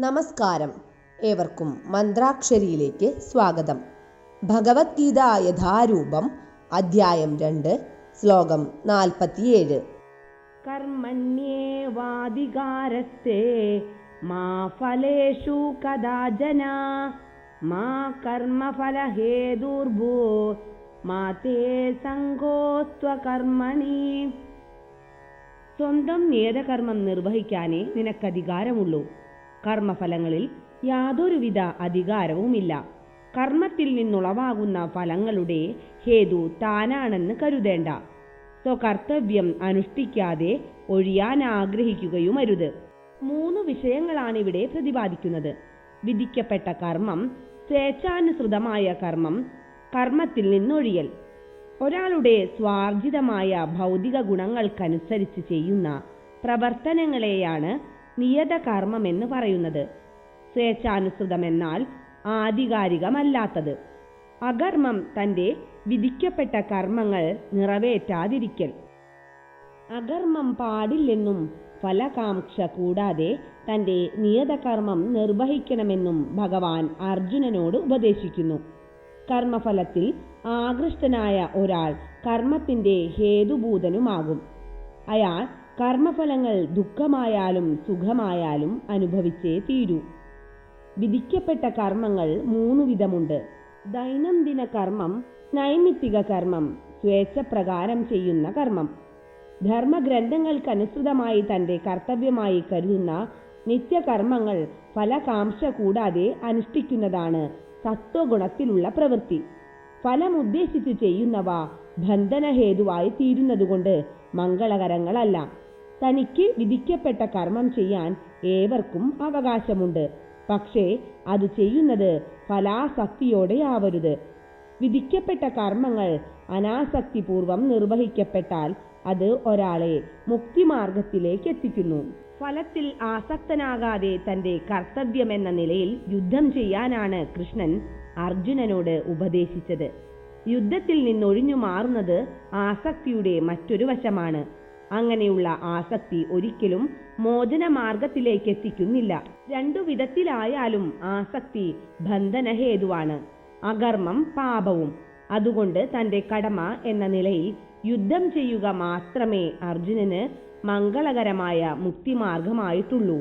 നമസ്കാരം. ഏവർക്കും മന്ത്രാക്ഷരിയിലേക്ക് സ്വാഗതം. ഭഗവത്ഗീത യഥാരൂപം, അധ്യായം 2, ശ്ലോകം 47. കർമ്മണ്യേവാധികാരസ്തേ മാ ഫലേഷു കദാചന മാ കർമ്മഫലഹേതുർഭൂ മാ തേ സംഗോസ്ത്വകർമ്മണി. സ്വന്തം നിയതകർമ്മം നിർവഹിക്കാനേ നിനക്കധികാരമുള്ളൂ. കർമ്മഫലങ്ങളിൽ യാതൊരുവിധ അധികാരവുമില്ല. കർമ്മത്തിൽ നിന്നുളവാകുന്ന ഫലങ്ങളുടെ ഹേതു താനാണെന്ന് കരുതേണ്ട. സ്വകർത്തവ്യം അനുഷ്ഠിക്കാതെ ഒഴിയാൻ ആഗ്രഹിക്കുകയുമരുത്. 3 വിഷയങ്ങളാണിവിടെ പ്രതിപാദിക്കുന്നത്. വിധിക്കപ്പെട്ട കർമ്മം, സ്വേച്ഛാനുസൃതമായ കർമ്മം, കർമ്മത്തിൽ നിന്നൊഴിയൽ. ഒരാളുടെ സ്വാർജിതമായ ഭൗതിക ഗുണങ്ങൾക്കനുസരിച്ച് ചെയ്യുന്ന പ്രവർത്തനങ്ങളെയാണ് നിയത കർമ്മമെന്ന് പറയുന്നത്. സ്വേച്ഛാനുസൃതമെന്നാൽ ആധികാരികമല്ലാത്തത്. അകർമ്മം തൻ്റെ വിധിക്കപ്പെട്ട കർമ്മങ്ങൾ നിറവേറ്റാതിരിക്കൽ. അകർമ്മം പാടില്ലെന്നും ഫലകാംക്ഷ കൂടാതെ തൻ്റെ നിയതകർമ്മം നിർവഹിക്കണമെന്നും ഭഗവാൻ അർജുനനോട് ഉപദേശിക്കുന്നു. കർമ്മഫലത്തിൽ ആകൃഷ്ടനായ ഒരാൾ കർമ്മത്തിൻ്റെ ഹേതുഭൂതനുമാകും. അയാൾ കർമ്മഫലങ്ങൾ ദുഃഖമായാലും സുഖമായാലും അനുഭവിച്ചേ തീരൂ. വിധിക്കപ്പെട്ട കർമ്മങ്ങൾ 3 വിധമുണ്ട്. ദൈനംദിന കർമ്മം, നൈമിത്തിക കർമ്മം, സ്വേച്ഛപ്രകാരം ചെയ്യുന്ന കർമ്മം. ധർമ്മഗ്രന്ഥങ്ങൾക്കനുസൃതമായി തൻ്റെ കർത്തവ്യമായി കരുതുന്ന നിത്യകർമ്മങ്ങൾ ഫലകാംക്ഷ കൂടാതെ അനുഷ്ഠിക്കുന്നതാണ് സത്വഗുണത്തിലുള്ള പ്രവൃത്തി. ഫലമുദ്ദേശിച്ച് ചെയ്യുന്നവ ബന്ധനഹേതുവായി തീരുന്നതുകൊണ്ട് മംഗളകരങ്ങളല്ല. തനിക്ക് വിധിക്കപ്പെട്ട കർമ്മം ചെയ്യാൻ ഏവർക്കും അവകാശമുണ്ട്. പക്ഷേ അത് ചെയ്യുന്നത് ഫലാസക്തിയോടെയാവരുത്. വിധിക്കപ്പെട്ട കർമ്മങ്ങൾ അനാസക്തിപൂർവം നിർവഹിക്കപ്പെട്ടാൽ അത് ഒരാളെ മുക്തിമാർഗത്തിലേക്ക് എത്തിക്കുന്നു. ഫലത്തിൽ ആസക്തനാകാതെ തൻ്റെ കർത്തവ്യമെന്ന നിലയിൽ യുദ്ധം ചെയ്യാനാണ് കൃഷ്ണൻ അർജുനനോട് ഉപദേശിച്ചത്. യുദ്ധത്തിൽ നിന്നൊഴിഞ്ഞു മാറുന്നത് ആസക്തിയുടെ മറ്റൊരു വശമാണ്. അങ്ങനെയുള്ള ആസക്തി ഒരിക്കലും മോചനമാർഗത്തിലേക്ക് എത്തിക്കുന്നില്ല. 2 വിധത്തിലായാലും ആസക്തി ബന്ധനഹേതുവാണ്. അകർമ്മം പാപവും. അതുകൊണ്ട് തൻ്റെ കടമ എന്ന നിലയിൽ യുദ്ധം ചെയ്യുക മാത്രമേ അർജുനന് മംഗളകരമായ മുക്തിമാർഗമായിട്ടുള്ളൂ.